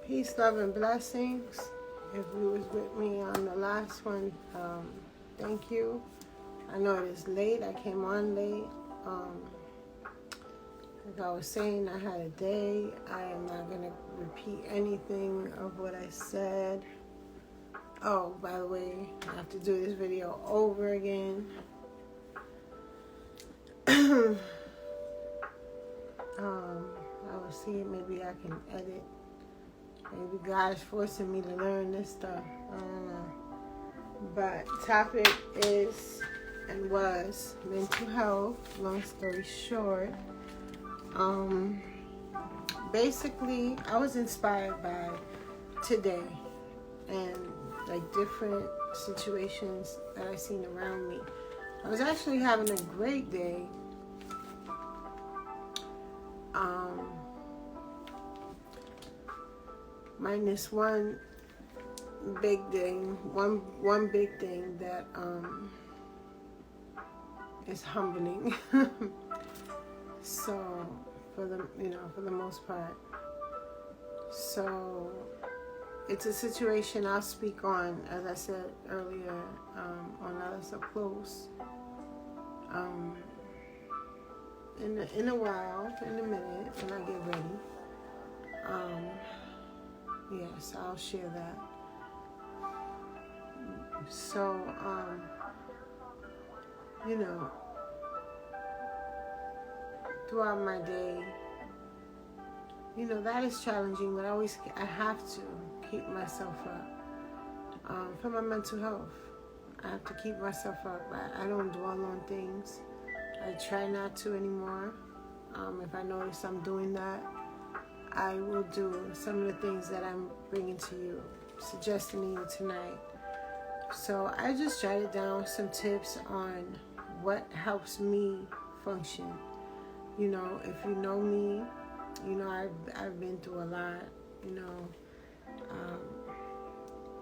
Peace, love, and blessings. If you was with me on the last one, thank you. I know it is late. I came on late. Like I was saying, I had a day. I am not going to repeat anything of what I said. Oh, by the way, I have to do this video over again. I was seeing maybe I can edit. Maybe God is forcing me to learn this stuff. I don't know. But topic is and was mental health. Long story short, basically I was inspired by today and like different situations that I seen around me. I was actually having a great day. Minus one big thing, one big thing that is humbling. So for the most part. So it's a situation I'll speak on, as I said earlier, on Others Up Close. In a while, in a minute, when I get ready. Yes, I'll share that. So, throughout my day, that is challenging, but I have to keep myself up. For my mental health, I have to keep myself up. I don't dwell on things. I try not to anymore. If I notice I'm doing that, I will do some of the things that I'm bringing to you, suggesting to you tonight. So I just jotted down some tips on what helps me function. If you know me, I've been through a lot,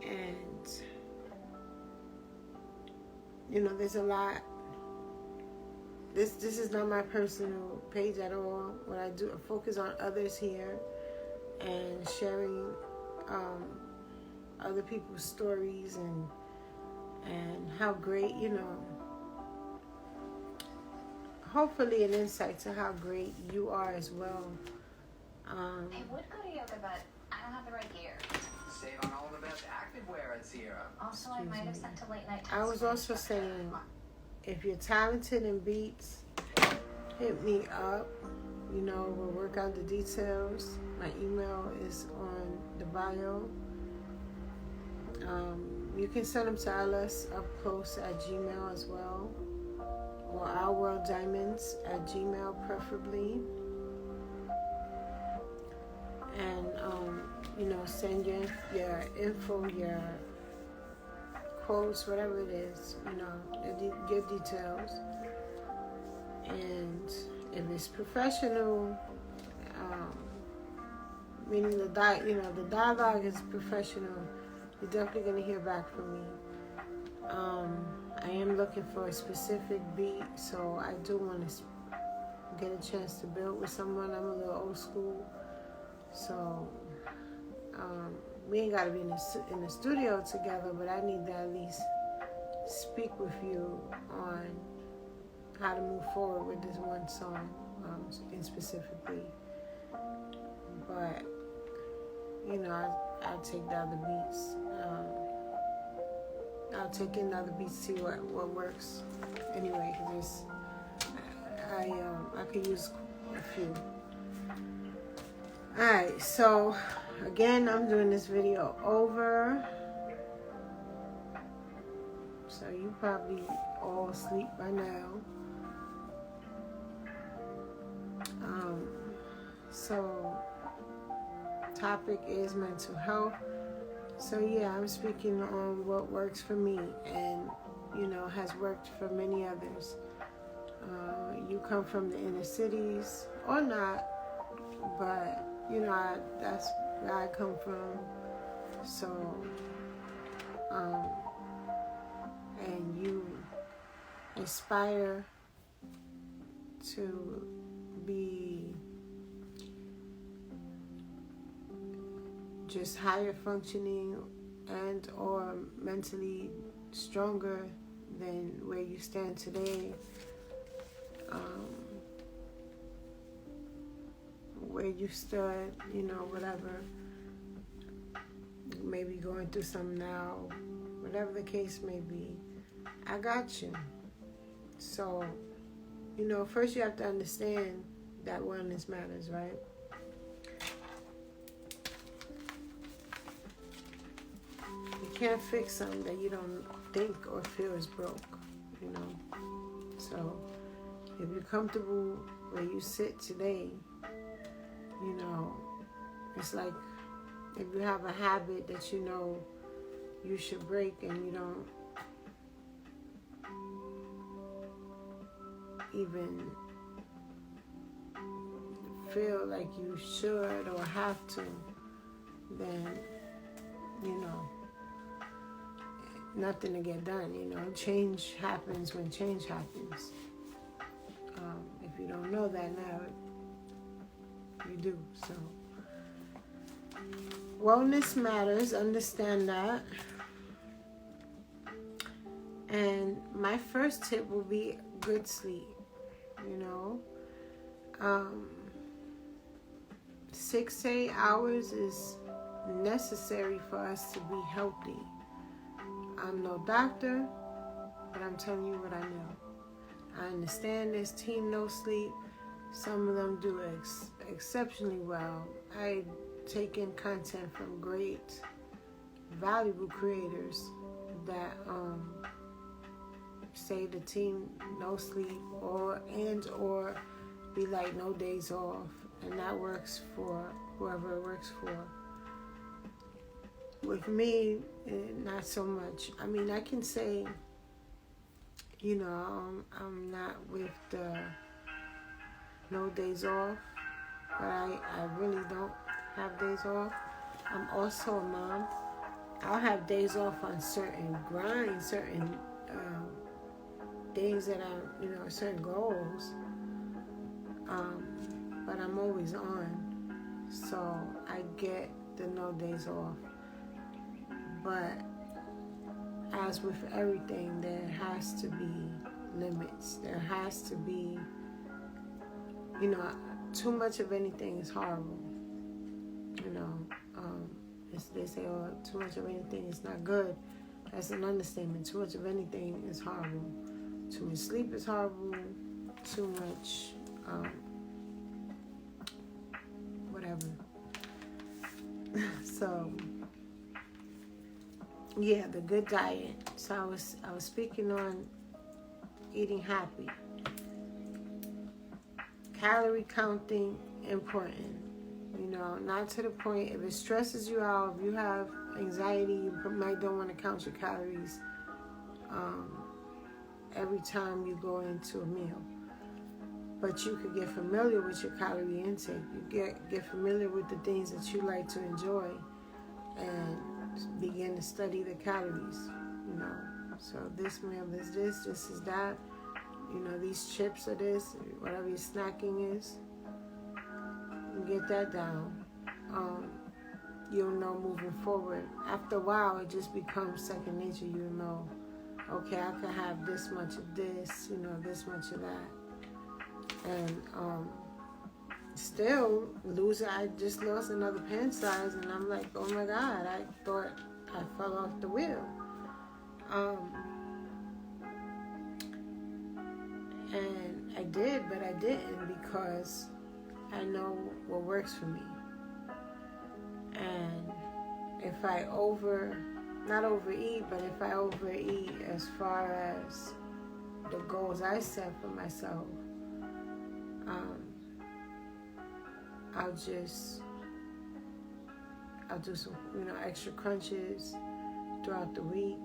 and there's a lot. This is not my personal page at all. What I do, I focus on others here and sharing other people's stories and how great, hopefully an insight to how great you are as well. I would go to yoga, but I don't have the right gear. Save on all the best activewear at Sierra. Also, I might have sent a late night text. I was also saying, if you're talented in beats, hit me up. We'll work out the details. My email is on the bio. You can send them to ourworlddiamonds@gmail as well, or ourworlddiamonds@gmail preferably. And send your info, your quotes, whatever it is, your details. And if it's professional, meaning the dialogue is professional, you're definitely going to hear back from me. I am looking for a specific beat, so I do want to get a chance to build with someone. I'm a little old school, so we ain't got to be in the studio together, but I need to at least speak with you on how to move forward with this one song, specifically. But I'll take the other beats. I'll take in other beats, see what works. Anyway, because I could use a few. All right, so again, I'm doing this video over. So you probably all asleep by now. So topic is mental health. So yeah, I'm speaking on what works for me and has worked for many others. You come from the inner cities or not, but that's where I come from. So and you aspire to be just higher functioning and or mentally stronger than where you stand today, where you stood, whatever, maybe going through something now, whatever the case may be, I got you. So, first you have to understand that wellness matters, right? You can't fix something that you don't think or feel is broke, So, if you're comfortable where you sit today, it's like if you have a habit that you should break and you don't even feel like you should or have to, then, nothing to get done, Change happens when change happens. If you don't know that now, you do. So, wellness matters. Understand that. And my first tip will be good sleep. 6 to 8 hours is necessary for us to be healthy. I'm no doctor, but I'm telling you what I know. I understand this team no sleep. Some of them do exceptionally well. I take in content from great, valuable creators that say the team no sleep or be like no days off, and that works for whoever it works for. With me, not so much. I mean, I can say, I'm not with the no days off, but I really don't have days off. I'm also a mom. I'll have days off on certain grinds, certain things that are, certain goals. But I'm always on, so I get the no days off. But as with everything, there has to be limits. There has to be, too much of anything is horrible. They say, oh, too much of anything is not good. That's an understatement. Too much of anything is horrible. Too much sleep is horrible. Too much, whatever. So, yeah, the good diet. So I was speaking on eating happy. Calorie counting, important. Not to the point, if it stresses you out, if you have anxiety, you might don't want to count your calories every time you go into a meal. But you could get familiar with your calorie intake. You get familiar with the things that you like to enjoy and begin to study the calories, So this meal is this is that. These chips are this, whatever your snacking is. You get that down. You'll know moving forward. After a while, it just becomes second nature. You'll know, okay, I can have this much of this, this much of that. And still, I just lost another pant size, and I'm like, oh my God, I thought I fell off the wheel. And I did, but I didn't, because I know what works for me. And if I not overeat, but if I overeat as far as the goals I set for myself, I'll do some, extra crunches throughout the week,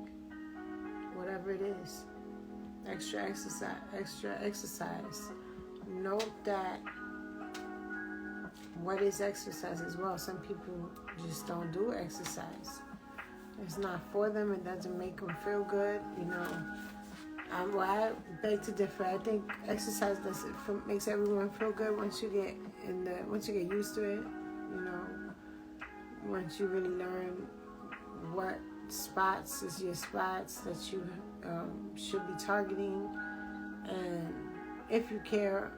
whatever it is. Extra exercise. Note that what is exercise as well. Some people just don't do exercise. It's not for them. It doesn't make them feel good. I beg to differ. I think exercise makes everyone feel good once you get used to it. once you really learn what spots is your spots that you should be targeting, and if you care,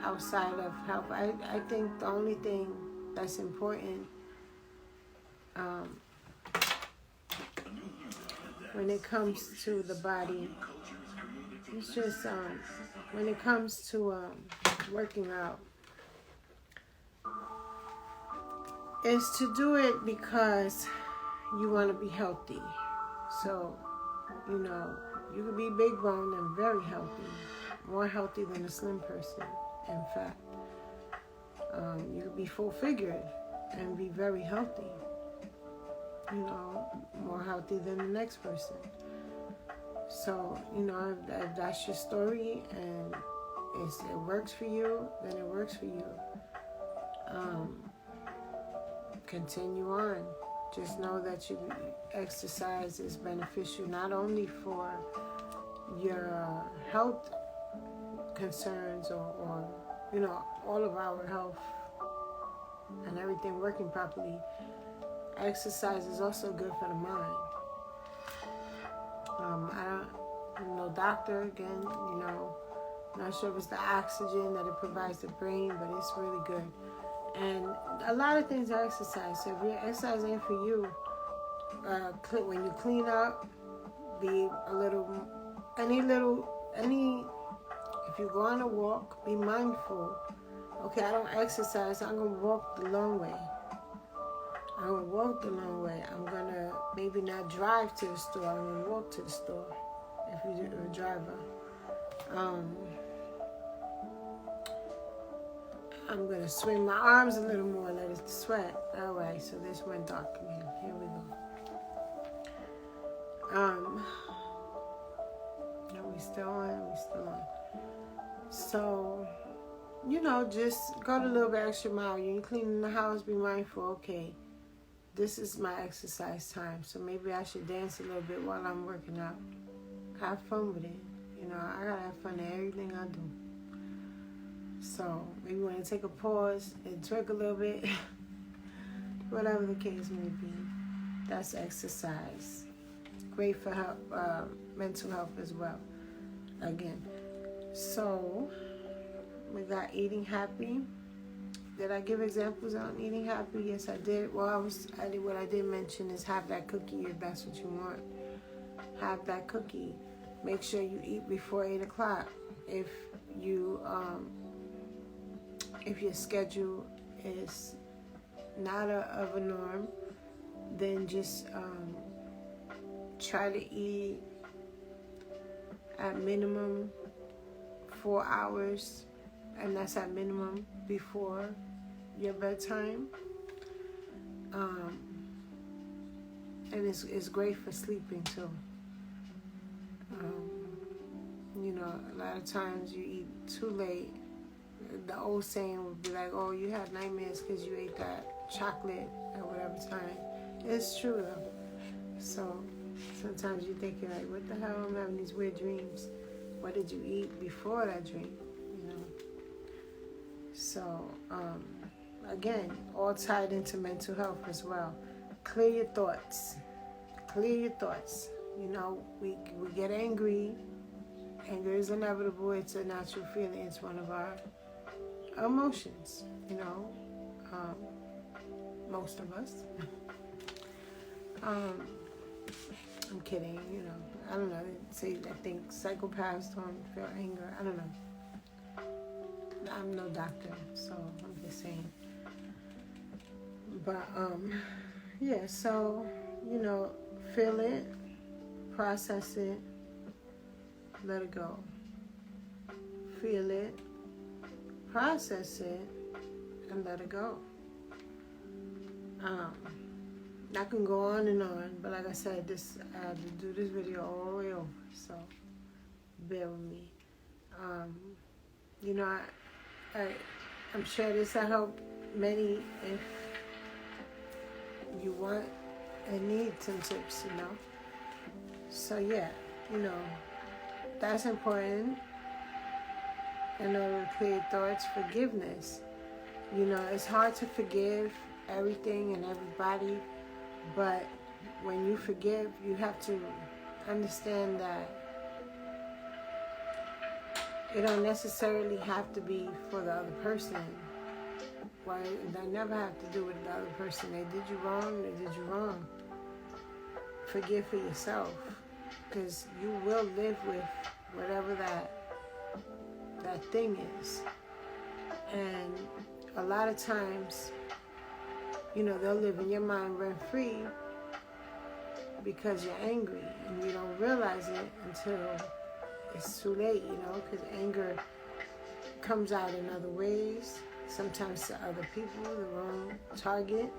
outside of health, I think the only thing that's important when it comes to the body, it's just when it comes to working out, is to do it because you want to be healthy. So, you can be big boned and very healthy, more healthy than a slim person. In fact, you can be full figured and be very healthy, more healthy than the next person. So, if that's your story and it works for you, then it works for you. Continue on. Just know that exercise is beneficial not only for your health concerns or all of our health and everything working properly. Exercise is also good for the mind. I'm no doctor again, not sure if it's the oxygen that it provides the brain, but it's really good. And a lot of things are exercise. So if your exercise ain't for you, when you clean up, be a little, if you go on a walk, be mindful. Okay, I don't exercise, I'm going to walk the long way. I'm going to walk the long way. I'm going to maybe not drive to the store, I'm going to walk to the store if you're a driver. I'm going to swing my arms a little more, let it sweat. All right, so this went dark again. Here we go. Are we still on? So, just go the little bit extra mile. You're cleaning the house, be mindful. Okay, this is my exercise time, so maybe I should dance a little bit while I'm working out. Have fun with it. I gotta have fun in everything I do. So maybe you want to take a pause and twerk a little bit. Whatever the case may be, that's exercise. Great for mental health as well. Again, so we got eating happy. Did I give examples on eating happy? Yes, I did. Well, what I did mention is have that cookie if that's what you want. Have that cookie. Make sure you eat before 8 o'clock. If your schedule is not of a norm, then just try to eat at minimum 4 hours, and that's at minimum before your bedtime. And it's great for sleeping too. A lot of times you eat too late. The old saying would be like, oh, you had nightmares because you ate that chocolate at whatever time. It's true though. So sometimes you think you're like, what the hell? I'm having these weird dreams. What did you eat before that dream? So again, all tied into mental health as well. Clear your thoughts. We get angry. Anger is inevitable. It's a natural feeling. It's one of our emotions, most of us. I'm kidding, I don't know. I think psychopaths don't feel anger. I don't know. I'm no doctor, so I'm just saying. But, yeah, so, feel it, process it, let it go. Feel it, process it, and let it go. I can go on and on, but like I said, I had to do this video all the way over, so bear with me. I'm sure this will help many if you want and need some tips, So yeah, that's important. In order to clear thoughts, forgiveness. It's hard to forgive everything and everybody, but when you forgive, you have to understand that it don't necessarily have to be for the other person. Well, they never have to do with the other person. They did you wrong, they did you wrong. Forgive for yourself, because you will live with whatever that thing is. And a lot of times, they'll live in your mind rent free because you're angry, and you don't realize it until it's too late, because anger comes out in other ways, sometimes to other people, the wrong target,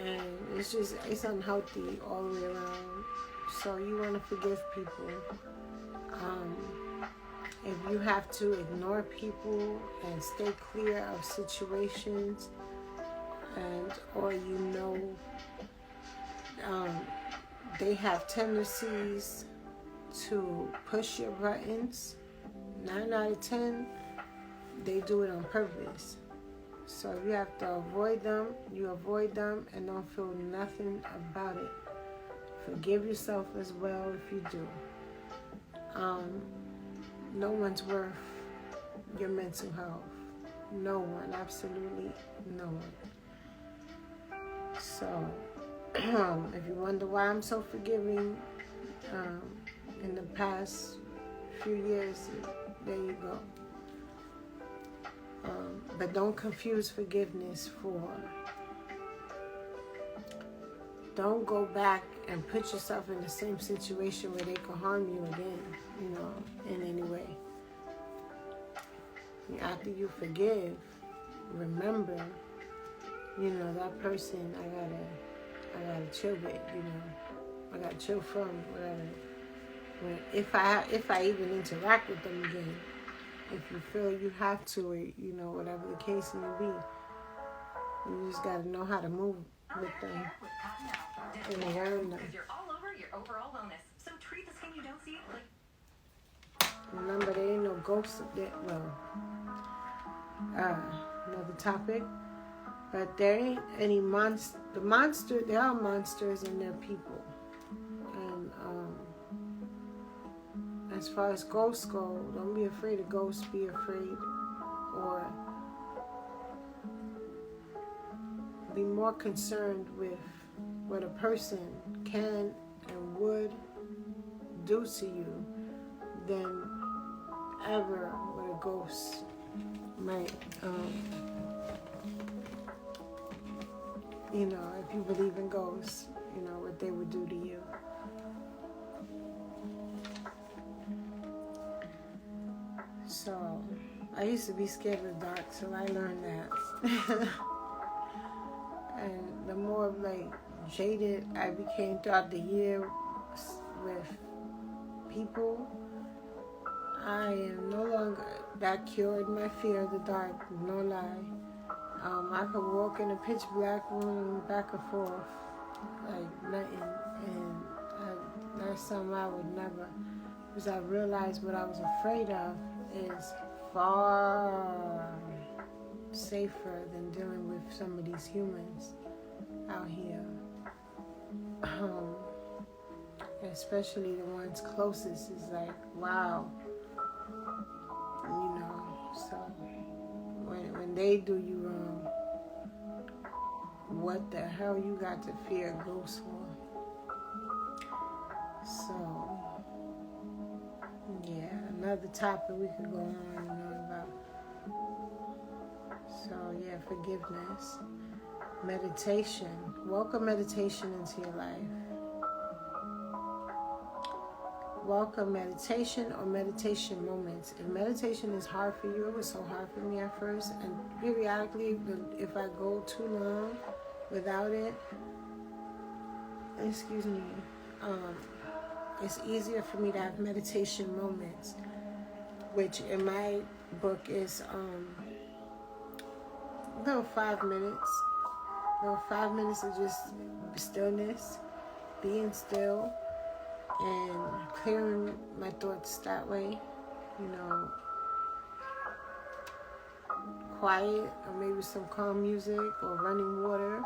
and it's unhealthy all the way around. So you want to forgive people. If you have to ignore people and stay clear of situations, or they have tendencies to push your buttons, 9 out of 10, they do it on purpose. So if you have to avoid them, you avoid them and don't feel nothing about it. Forgive yourself as well if you do. No one's worth your mental health. No one, absolutely no one. So, if you wonder why I'm so forgiving, in the past few years, there you go. But don't confuse forgiveness don't go back and put yourself in the same situation where they can harm you again, in any way. After you forgive, remember, that person I gotta chill with, I gotta chill from, if I even interact with them again. If you feel you have to, whatever the case may be, you just gotta know how to move with them and around them. You're all over your overall wellness. So treat the skin you don't see like. Remember, there ain't no ghosts up there. Well, another topic. But there ain't any there are monsters and they're people. And as far as ghosts go, don't be afraid of ghosts. Be afraid, or be more concerned with what a person can and would do to you than ever what a ghost might, if you believe in ghosts, what they would do to you. So, I used to be scared of the dark, so I learned that. And the more, jaded I became throughout the year with people, I am no longer that cured my fear of the dark, no lie. I could walk in a pitch black room back and forth like nothing, and that's something I would never, because I realized what I was afraid of is far safer than dealing with some of these humans out here. Especially the ones closest is like, wow. So when they do you wrong, what the hell you got to fear ghosts for? So, yeah, another topic we could go on and on about. So, yeah, forgiveness. Meditation. Welcome meditation into your life. Welcome meditation or meditation moments. If meditation is hard for you, it was so hard for me at first, and periodically, if I go too long without it, it's easier for me to have meditation moments, which in my book is little 5 minutes. Little 5 minutes of just stillness, being still, and clearing my thoughts that way, quiet, or maybe some calm music or running water,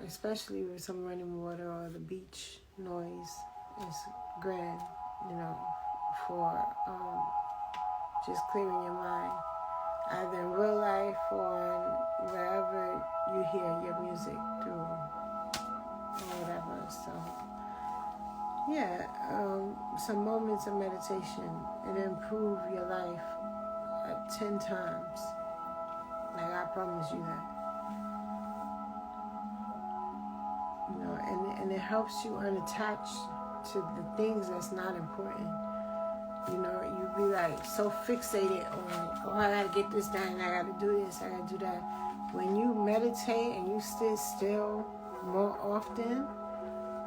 especially with some running water or the beach noise is grand, for just clearing your mind, either in real life or wherever you hear your music through or whatever. So yeah, some moments of meditation, it improve your life 10 times. Like, I promise you that. And it helps you unattach to the things that's not important. You be like so fixated on, oh, I gotta get this done, I gotta do this, I gotta do that. When you meditate and you sit still more often,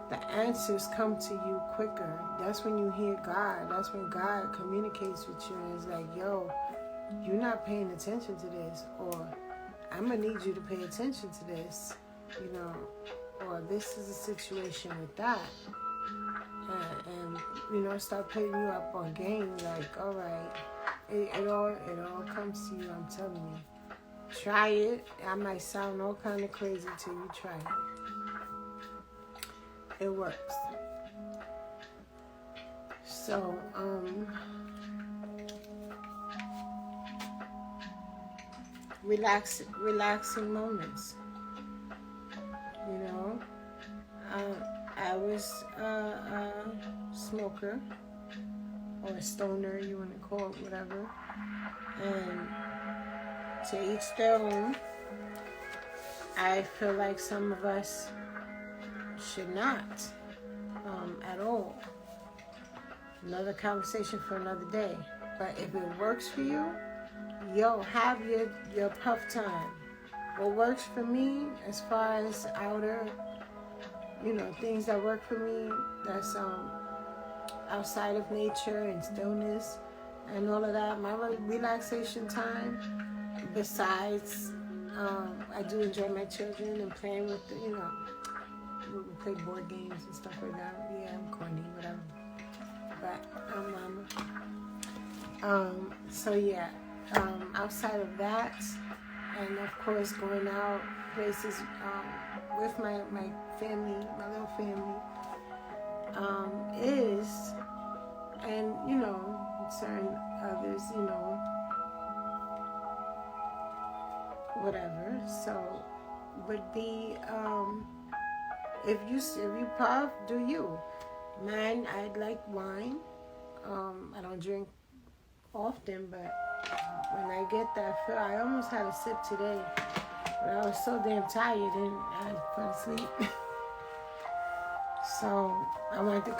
the answers come to you quicker. That's when you hear God. That's when God communicates with you and is like, yo, you're not paying attention to this, or I'm gonna need you to pay attention to this, or this is a situation with that. And start putting you up on game, like, all right, it all comes to you, I'm telling you. Try it. I might sound all kind of crazy till you try it. It works. So, relaxing moments. I was a smoker, or a stoner, you want to call it, whatever. And to each their own. I feel like some of us should not, at all. Another conversation for another day. But if it works for you, have your puff time. What works for me, as far as outer, things that work for me, that's outside of nature and stillness and all of that. My relaxation time, besides, I do enjoy my children and playing with we play board games and stuff like that. Yeah, I'm corny, whatever. But I'm mama. So yeah, outside of that, and of course going out places with my family, my little family, and certain others, whatever. So would be, if you puff, do you? Mine, I like wine. I don't drink often, but when I get that feel, I almost had a sip today, but I was so damn tired and I fell asleep. So I wanted to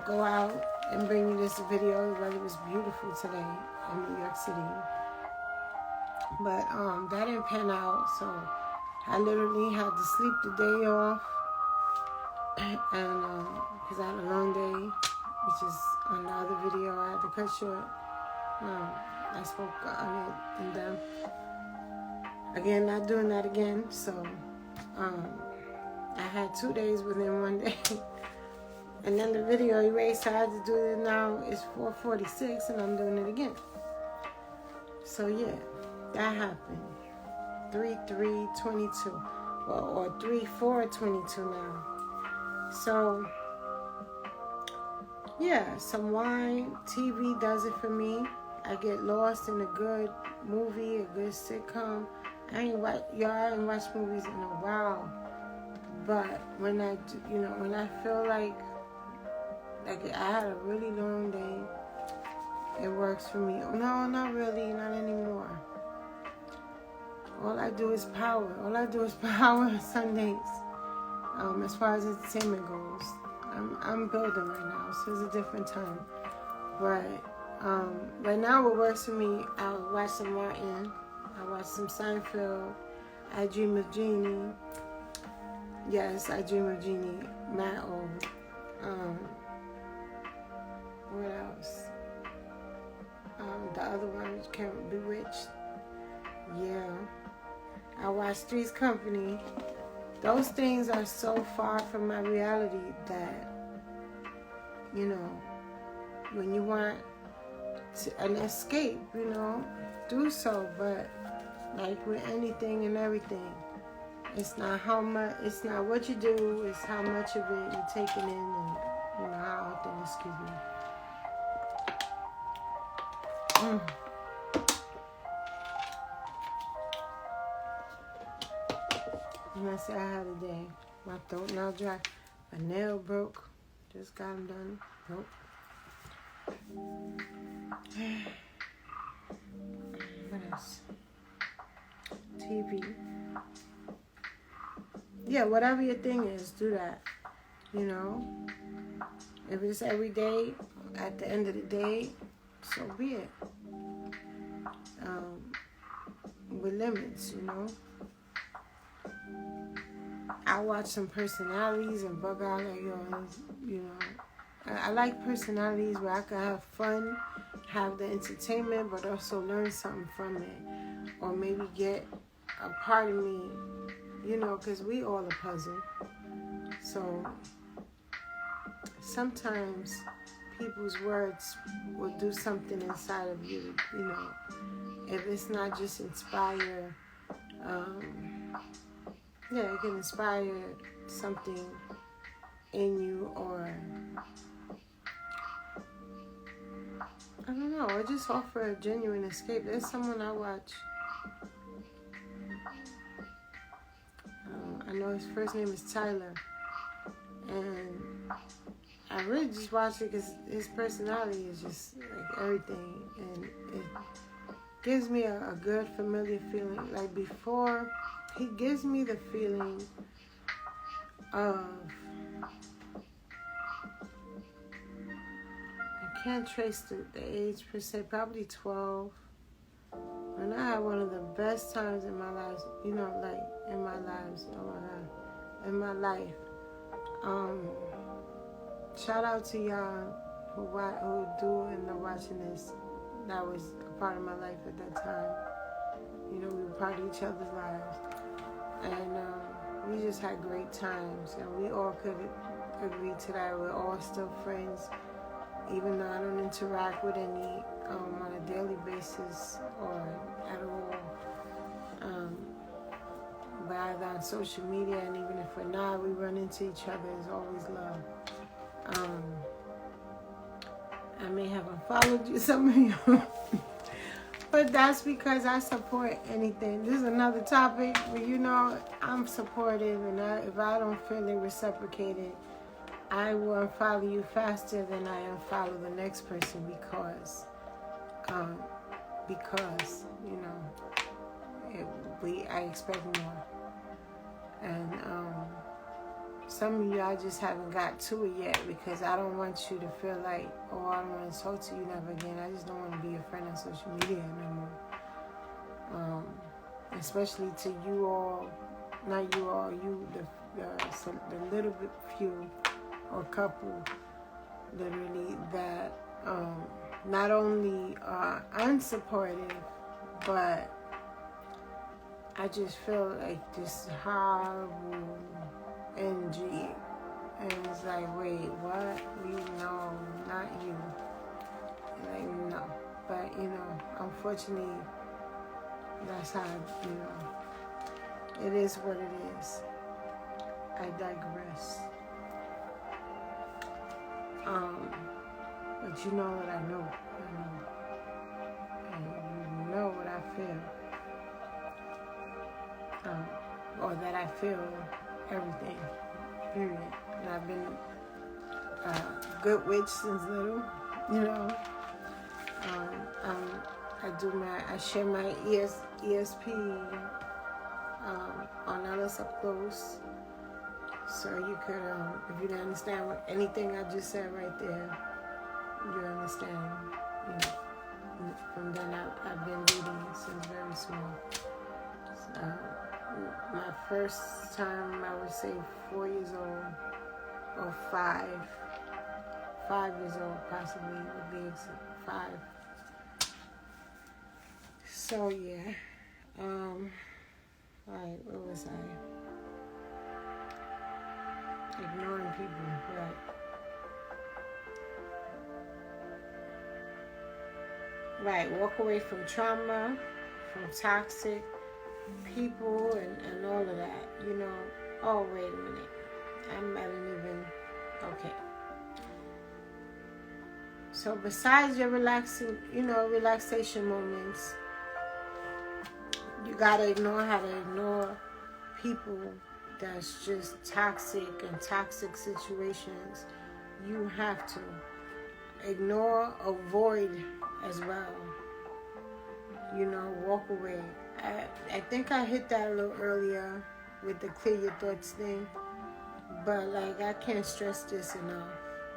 go out and bring you this video. The weather was beautiful today in New York City, but that didn't pan out, so I literally had to sleep the day off, and because I had a long day, which is on the other video I had to cut short. I spoke on it in depth. Again, not doing that again. So I had 2 days within one day. And then the video erased, so I had to do it now. It's 4:46 and I'm doing it again. So yeah, that happened. 3/3/22. Well, or 3/4/22 now. So yeah, some wine, TV does it for me. I get lost in a good movie, a good sitcom. I ain't watched movies in a while. But when I do, when I feel like I had a really long day, it works for me. No, not really, not anymore. All I do is power. On Sundays. As far as entertainment goes, I'm building right now, so it's a different time. But right now, what works for me, I'll watch some Martin, I watch some Seinfeld, I Dream of Jeannie. Yes, I Dream of Jeannie. Matt O. What else? The other one, Bewitched. Yeah. I watch Three's Company. Those things are so far from my reality that, when you want an escape, do so. But like with anything and everything, it's not how much, it's not what you do, it's how much of it you're taking in, and how often. Excuse me. And I said I had a day. My throat now dry. My nail broke. Just got them done. Nope. What else? TV. Yeah, whatever your thing is, do that. If it's every day, at the end of the day, so be it. With limits, I watch some personalities and bug out like, I like personalities where I can have fun, have the entertainment, but also learn something from it. Or maybe get a part of me, because we all a puzzle. So sometimes people's words will do something inside of you, If it's not just inspire, it can inspire something in you, or I don't know, or just offer a genuine escape. There's someone I watch. I know his first name is Tyler, and I really just watch it because his personality is just like everything, and it gives me a good familiar feeling. Like before, he gives me the feeling of, I can't trace the age per se, probably 12. And I had one of the best times in my life, in my life. Shout out to y'all who do and are watching this. That was a part of my life at that time. We were part of each other's lives. And we just had great times. And we all could agree to that. We're all still friends. Even though I don't interact with any on a daily basis or at all. But either on social media, and even if we're not, we run into each other. There's always love. I may have unfollowed you, some of you. But that's because I support anything. This is another topic, but I'm supportive, and if I don't feel it reciprocated, I will unfollow you faster than I unfollow the next person because I expect more. And some of you, I just haven't got to it yet because I don't want you to feel like, I don't want to talk to you never again. I just don't want to be your friend on social media anymore. Especially to you all, not you all, the little bit few or couple, literally, that not only are unsupportive, but I just feel like this horrible energy, and it's like, wait, what? No, not you. Like, no. But, unfortunately, that's how, it is what it is. I digress. But you know what I know. And you know what I feel. Or that I feel everything, period. And I've been a good witch since little, I share my ESP on Alice Up Close. So you could, if you didn't understand anything I just said right there, you understand. From then I've been reading since very small. My first time, I would say 4 years old, or 5 years old possibly, would be 5. So yeah, alright, where was I? Ignoring people, right? Right, walk away from trauma, from toxic people, and all of that. You know, oh, wait a minute. I didn't even, okay. So besides your relaxation moments, you gotta know how to ignore people that's just toxic and toxic situations. You have to ignore, avoid as well. You know, walk away. I think I hit that a little earlier with the clear your thoughts thing, but like I can't stress this enough.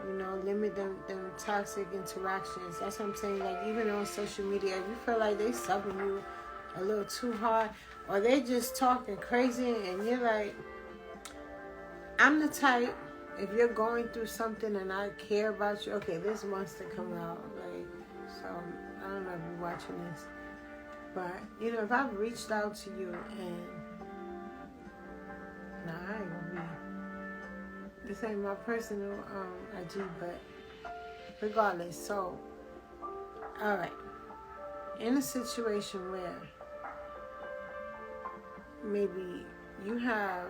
You know, limit them toxic interactions. That's what I'm saying. Like even on social media, if you feel like they subbing you a little too hard, or they just talking crazy, and you're like, I'm the type. If you're going through something and I care about you, okay, this wants to come out. Like, so I don't know if you're watching this, but you know, if I've reached out to you and I ain't gonna be. This ain't my personal IG, but regardless. So, all right, in a situation where maybe you have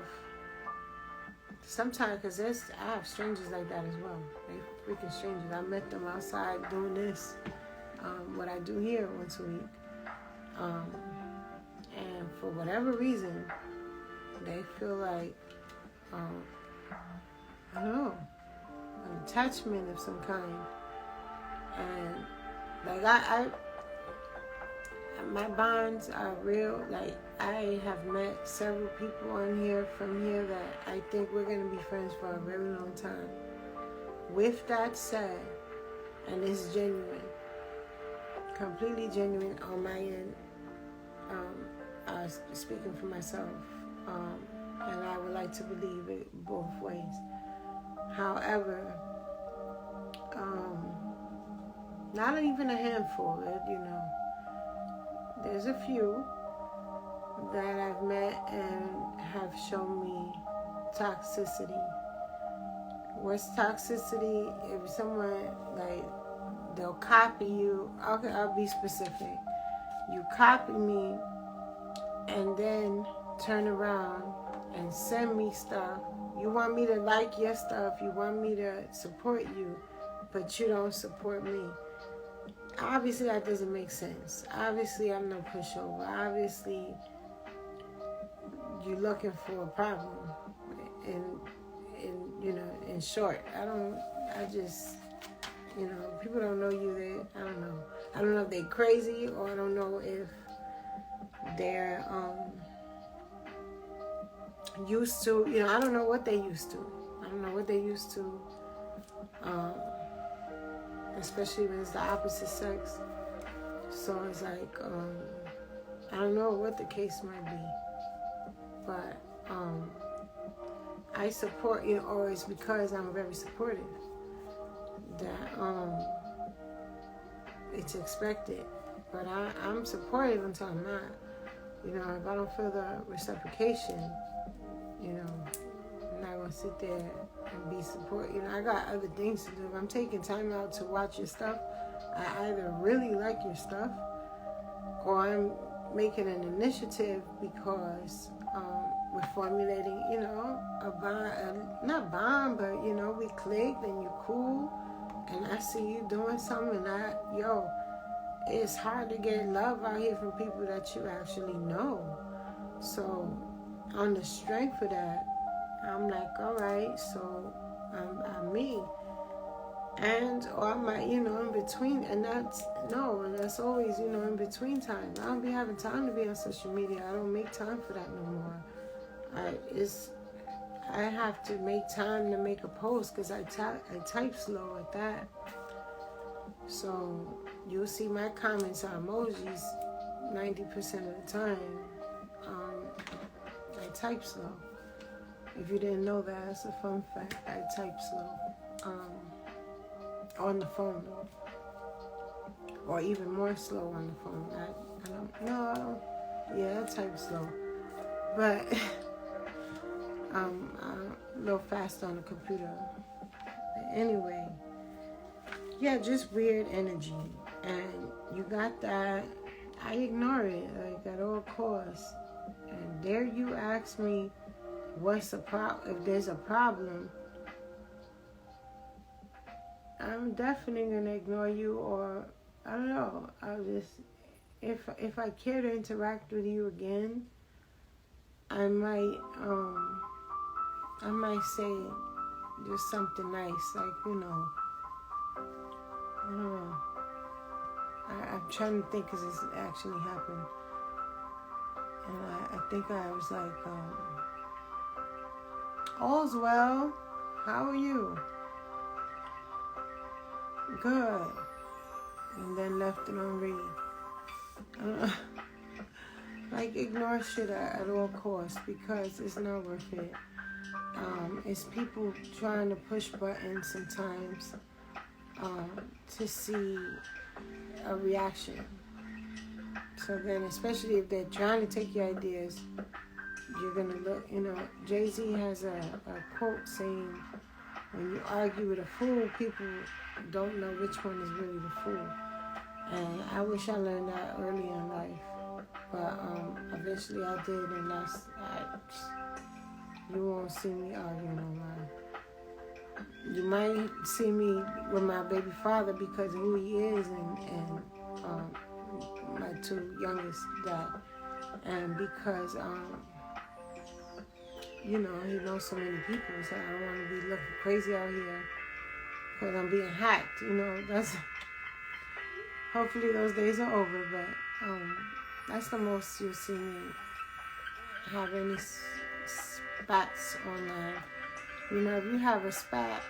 sometimes, because I have strangers like that as well. They freaking strangers. I met them outside doing this, what I do here once a week, and for whatever reason, they feel like I don't know, an attachment of some kind. And like I my bonds are real. Like I have met several people on here from here that I think we're gonna be friends for a very long time. With that said, and it's genuine, completely genuine on my end, speaking for myself, and I would like to believe it both ways. However, not even a handful, you know. There's a few that I've met and have shown me toxicity. What's toxicity? If someone, like, they'll copy you. Okay, I'll be specific. You copy me and then turn around and send me stuff. You want me to like your stuff. You want me to support you, but you don't support me. Obviously, that doesn't make sense. Obviously, I'm no pushover. Obviously, you're looking for a problem. In short, I just, people don't know you. I don't know. I don't know if they're crazy, or I don't know if they're used to, I don't know what they used to. I don't know what they used to, especially when it's the opposite sex. So it's like, I don't know what the case might be, but I support, or it's because I'm very supportive that it's expected. But I'm supportive until I'm not. If I don't feel the reciprocation, I'm not gonna sit there and be supportive. I got other things to do. If I'm taking time out to watch your stuff, I either really like your stuff, or I'm making an initiative because we're formulating, a bond, not bond, but we clicked and you're cool, and I see you doing something, and it's hard to get love out here from people that you actually know. So on the strength of that, I'm like, all right, so I'm me. Or I might, in between, and that's always, in between time. I don't be having time to be on social media. I don't make time for that no more. I have to make time to make a post because I type slow at that. So you'll see my comments are emojis 90% of the time. I type slow. If you didn't know that, that's a fun fact. I type slow. On the phone though. Or even more slow on the phone. I don't type slow. But I'm a little fast on the computer. But anyway, just weird energy. And you got that. I ignore it like at all costs. And dare you ask me what's if there's a problem, I'm definitely gonna ignore you, or I don't know. I'll just if I care to interact with you again, I might say just something nice, like, I don't know. I'm trying to think because this actually happened, and I think I was like, all's well. How are you? Good. And then left it on read. Like, ignore shit at all costs because it's not worth it. It's people trying to push buttons sometimes to see a reaction. So then, especially if they're trying to take your ideas, you're going to look, Jay-Z has a quote saying, when you argue with a fool, people don't know which one is really the fool. And I wish I learned that early in life. But eventually I did, and you won't see me arguing no more. You might see me with my baby father because of who he is, and my two youngest dad, and because he knows so many people, so I don't want to be looking crazy out here because I'm being hacked. That's hopefully those days are over, but that's the most you'll see me have any spats online. If you have a spat,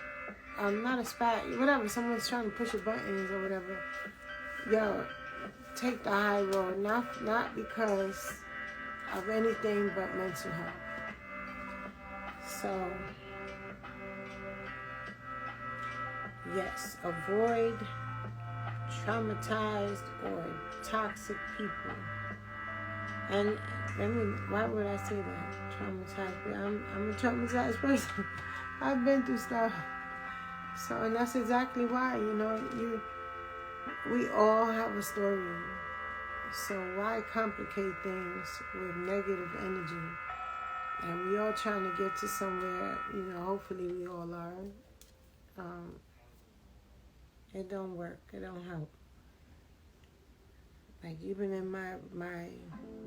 not a spat, whatever, someone's trying to push your buttons or whatever, yo, take the high road, not because of anything but mental health. So, yes, avoid traumatized or toxic people. And why would I say that? Traumatized. I'm a traumatized person. I've been through stuff. So, and that's exactly why, we all have a story. So why complicate things with negative energy? And we all trying to get to somewhere, hopefully we all are. It don't work. It don't help. Like, even in my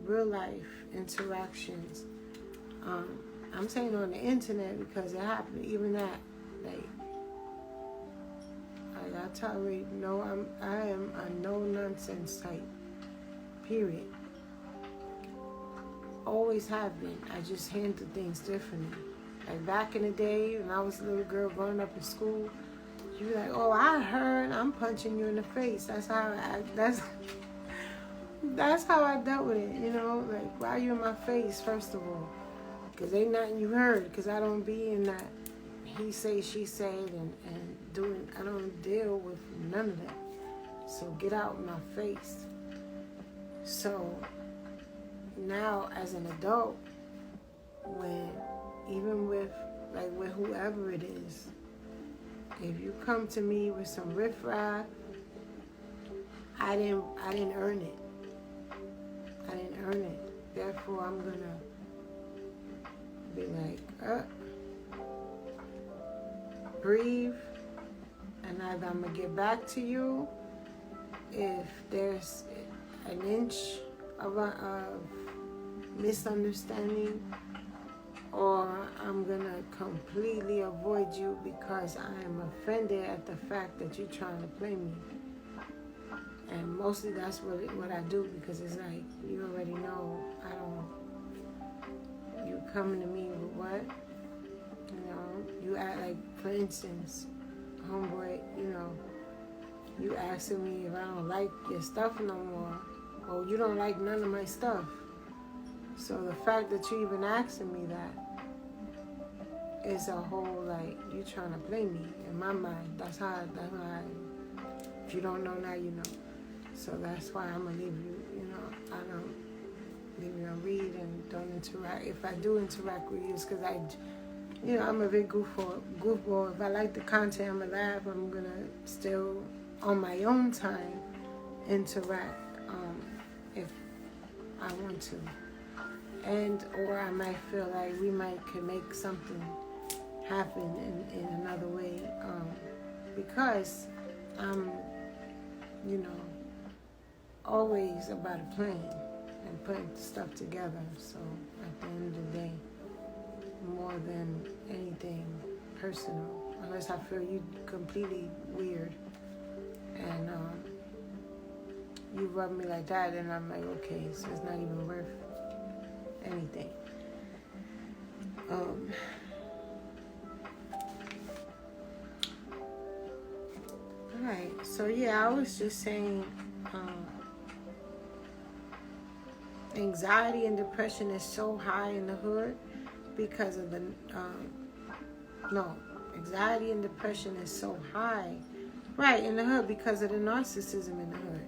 real life interactions, I'm saying on the internet because it happened. Even that, like I tolerate I am a no nonsense type. Period. Always have been. I just handle things differently. Like back in the day when I was a little girl growing up in school, you be like, "Oh, I heard. I'm punching you in the face." That's how I act. That's how I dealt with it. Like, why are you in my face? First of all, because ain't nothing you heard. Because I don't be in that he say she said and doing. I don't deal with none of that. So get out of my face. So now as an adult, even with whoever it is, if you come to me with some riffraff, I didn't earn it. I didn't earn it. Therefore, I'm gonna be like, breathe, and either I'm gonna get back to you if there's an inch of misunderstanding, or I'm gonna completely avoid you because I am offended at the fact that you're trying to play me. And mostly that's what I do, because it's like, you already know, you coming to me with what? You act like, for instance, homeboy, you asking me if I don't like your stuff no more, or you don't like none of my stuff. So the fact that you even asking me that is a whole, like, you trying to play me in my mind. That's how if you don't know now, you know. So that's why I'm going to leave you, I don't leave you on read and don't interact. If I do interact with you, it's because I'm a big goofball. If I like the content, I'm going to laugh. I'm going to still, on my own time, interact if I want to. And or I might feel like we could make something happen in another way, because I'm, always about a plan and putting stuff together. So at the end of the day, more than anything personal, unless I feel you completely weird and you rub me like that, and I'm like, okay, so it's not even worth anything. Alright, so yeah, I was just saying, anxiety and depression is so high in the hood because of the, anxiety and depression is so high, right, in the hood because of the narcissism in the hood.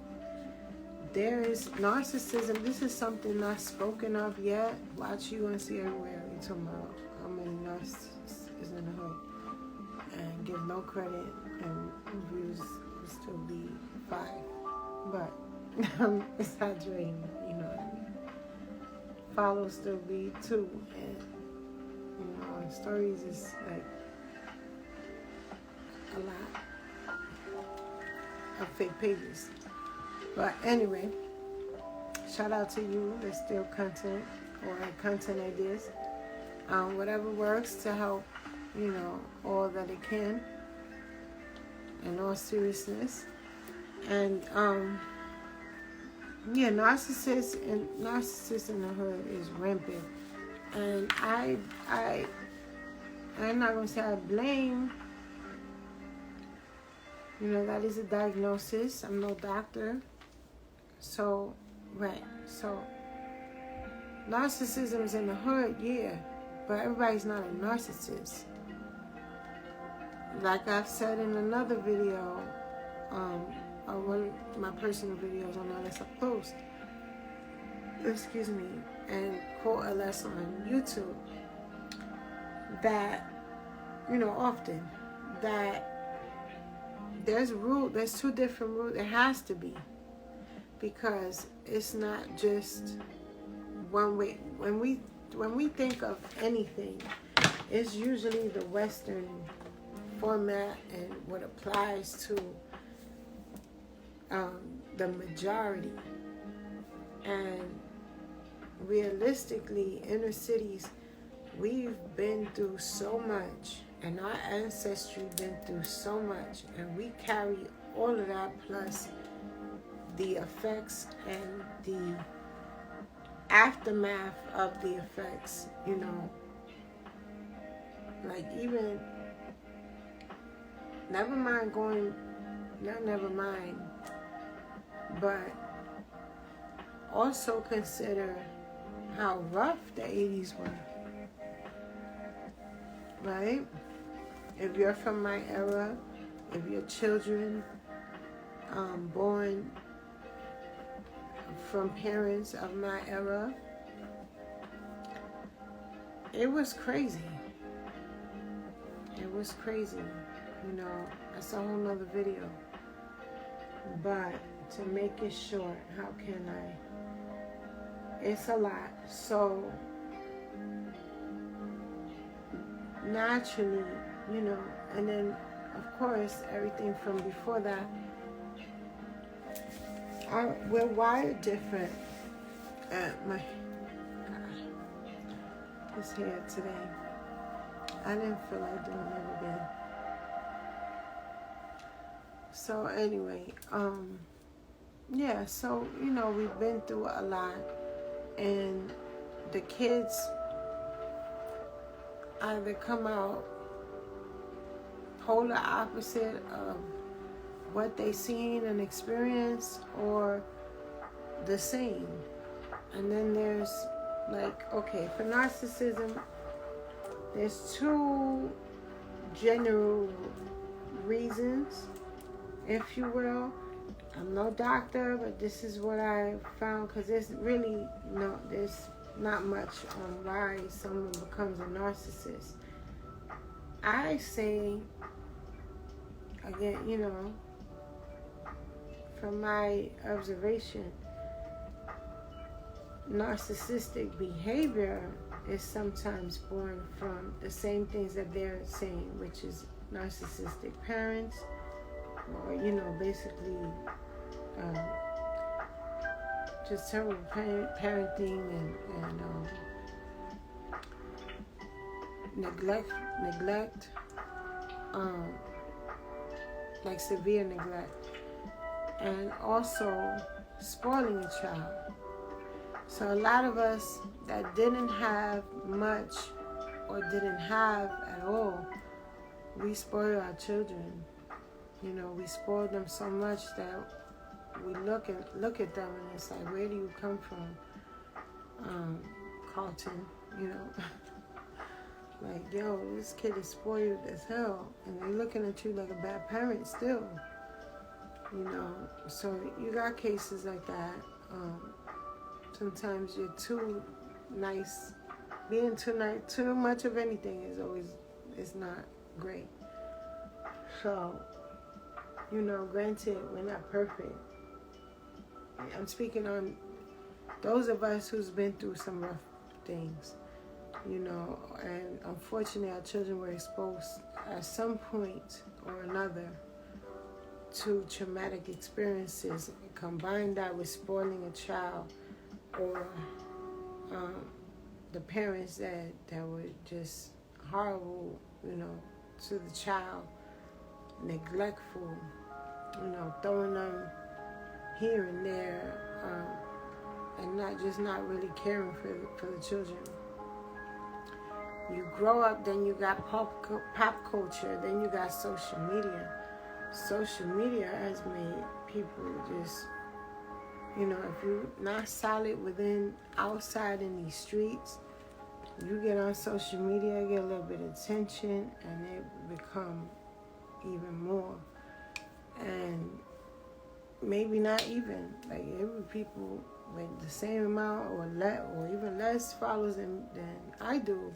There is narcissism. This is something not spoken of yet. Watch You and See Everywhere. You're talking about how many narcissists is in the hood. And give no credit, and reviews will still be 5. But I'm exaggerating, you know what I mean. Follow still be 2. And, stories is like a lot of fake pages. But anyway, shout out to you. There's still content or content ideas. Whatever works to help, all that it can in all seriousness. And narcissists in the hood is rampant. And I'm not gonna say I blame. That is a diagnosis. I'm no doctor. So, right. So, narcissism's in the hood, yeah. But everybody's not a narcissist. Like I've said in another video, or one of my personal videos on LS Up Close, and quote LS on YouTube, that, often, that there's 2 different routes. There has to be. Because it's not just one way. When we think of anything, it's usually the Western format and what applies to the majority. And realistically, inner cities, we've been through so much, and our ancestry been through so much, and we carry all of that plus the effects and the aftermath of the effects, like even, but also consider how rough the 80s were, right? If you're from my era, if your children born from parents of my era, it was crazy. It was crazy. That's a whole nother video. But to make it short, how can I? It's a lot. So naturally, and then of course everything from before that, we're wired different. My this hair today, I didn't feel like doing it again. So anyway, so we've been through a lot, and the kids either come out polar opposite of what they seen and experienced, or the same. And then there's for narcissism, there's 2 general reasons, if you will. I'm no doctor, but this is what I found, because there's not much on why someone becomes a narcissist. I say, again, from my observation, narcissistic behavior is sometimes born from the same things that they're saying, which is narcissistic parents, or basically just terrible parenting and neglect, like severe neglect, and also spoiling a child. So a lot of us that didn't have much or didn't have at all, we spoil our children. We spoil them so much that we look at them and it's like, where do you come from, Carlton? Like, yo, this kid is spoiled as hell, and they're looking at you like a bad parent still. So you got cases like that. Sometimes you're too nice. Being too nice, too much of anything is not great. So, granted, we're not perfect. I'm speaking on those of us who's been through some rough things, and unfortunately our children were exposed at some point or another to traumatic experiences. Combine that with spoiling a child, or the parents that were just horrible, to the child, neglectful, throwing them here and there, and not really caring for the children. You grow up, then you got pop culture, then you got social media. Social media has made people just, if you're not solid outside in these streets, you get on social media, get a little bit of attention, and it become even more. And maybe not even, like, every people with the same amount or even less followers than I do.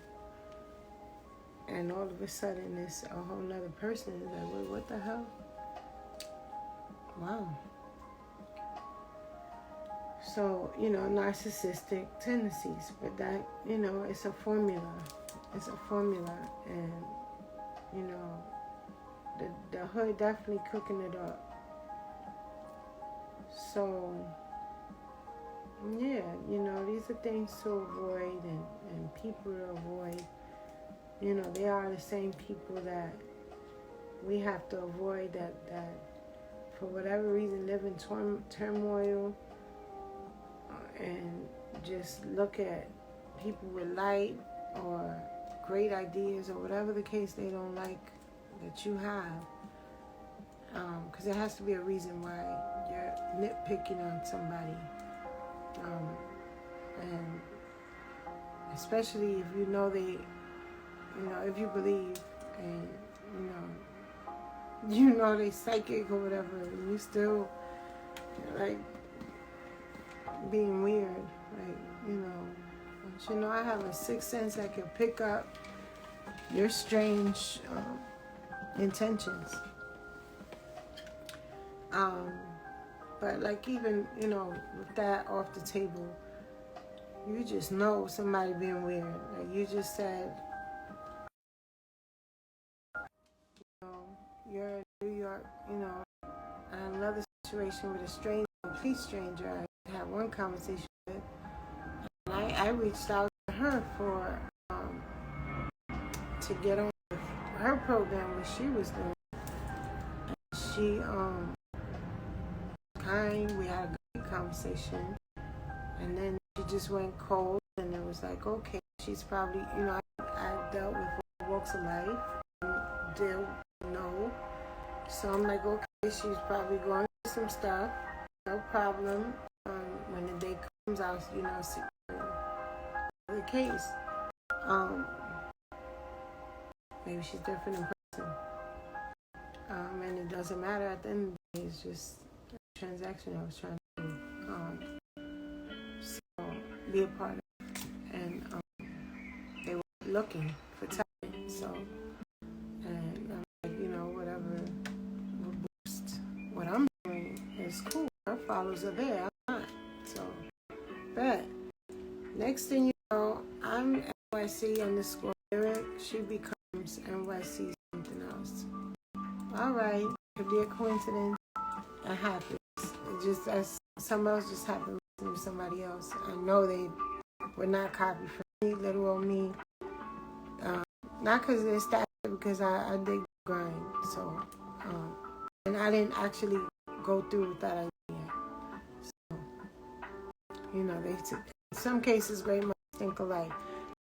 And all of a sudden, it's a whole nother person. It's like, wait, what the hell? Wow. So, narcissistic tendencies. But that, it's a formula. It's a formula. And, the hood definitely cooking it up. So, yeah, these are things to avoid and people to avoid. They are the same people that we have to avoid, that for whatever reason live in turmoil, and just look at people with light or great ideas or whatever the case they don't like that you have. Because there has to be a reason why you're nitpicking on somebody. And especially if if you believe and, they psychic or whatever, and you still, like, being weird. Like, I have a sixth sense that can pick up your strange intentions. But, like, even, with that off the table, you just know somebody being weird. Like you just said, you're in New York, and another situation with a complete stranger I had one conversation with. And I reached out to her for to get on with her program, what she was doing. And she kind, we had a great conversation, and then she just went cold, and it was like, okay, she's probably, I dealt with all walks of life, and they'll know. So I'm like, okay, she's probably going through some stuff, no problem. When the day comes out, see the case. Maybe she's different in person. And it doesn't matter at the end of the day, it's just a transaction I was trying to do. So be a part of it. And they were looking for talent, so, and I'm like, whatever will boost what I'm doing it's cool. Her followers are there. I'm not. So, but next thing you know, I'm NYC underscore lyric. She becomes NYC something else. All right, could be a coincidence. It happens. It just as something else just happened to somebody else. I know they would not copy from me, little old me. Not because of their stature, because I dig the grind. So, and I didn't actually go through with that idea. So, you know, in some cases, great minds think alike.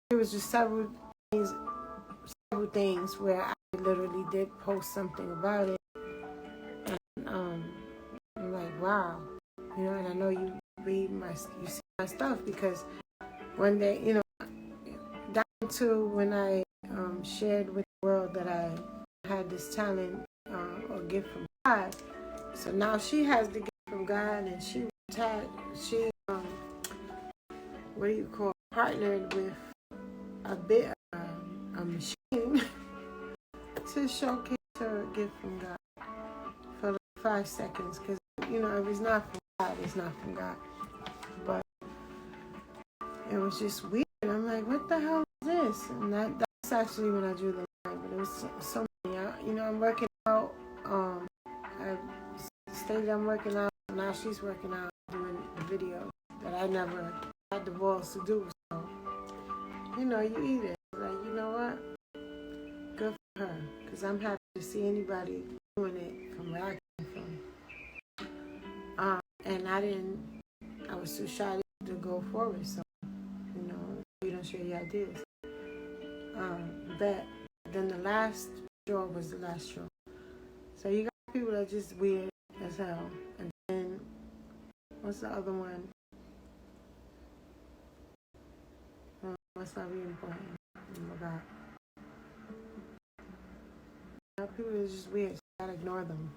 There was just several things where I literally did post something about it, and I'm like, wow, you know. And I know you see my stuff because one day, you know, down to when I shared with the world that I had this talent or gift from God. So now she has the gift from God, and she partnered with a machine to showcase her gift from God for like 5 seconds. Because, you know, if it's not from God, it's not from God. But it was just weird. I'm like, what the hell is this? And that's actually when I drew the line. But it was so many. You know, I'm working out. I stated I'm working out. Now she's working out, doing the video that I never had the balls to do. So, you know, you eat it. Like, you know what? Good for her. Because I'm happy to see anybody doing it from where I came from. And I was too shy to go forward. So, you know, you don't share your ideas. But then the last straw was the last straw. So you got people that are just weird as hell. And then, what's the other one? What's not really important? Oh my God. People are just weird. So you gotta ignore them.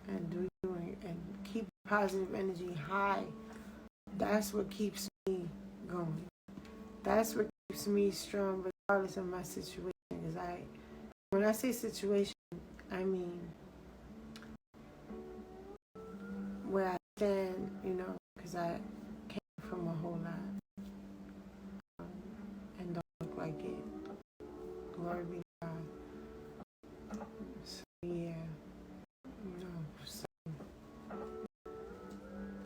And do you and keep positive energy high. That's what keeps me going. That's what keeps me strong regardless of my situation. Because when I say situation, I mean where I stand, you know, because I came from a whole lot and don't look like it. Glory be to God. So, yeah, you know, so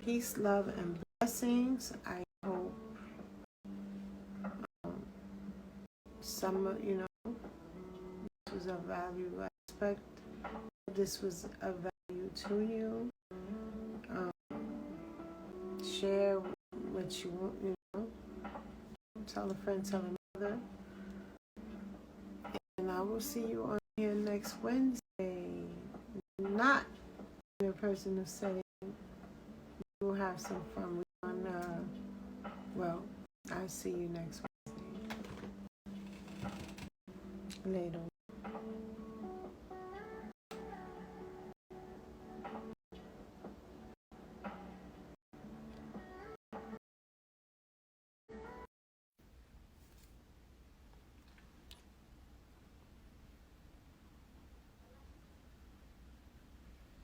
peace, love, and blessings. I hope some, you know, this was of value. I expect this was of value to you. Share what you want, you know. Tell a friend, tell another. And I will see you on here next Wednesday. Not in a personal setting. We'll have some fun. I'll see you next Wednesday. Later.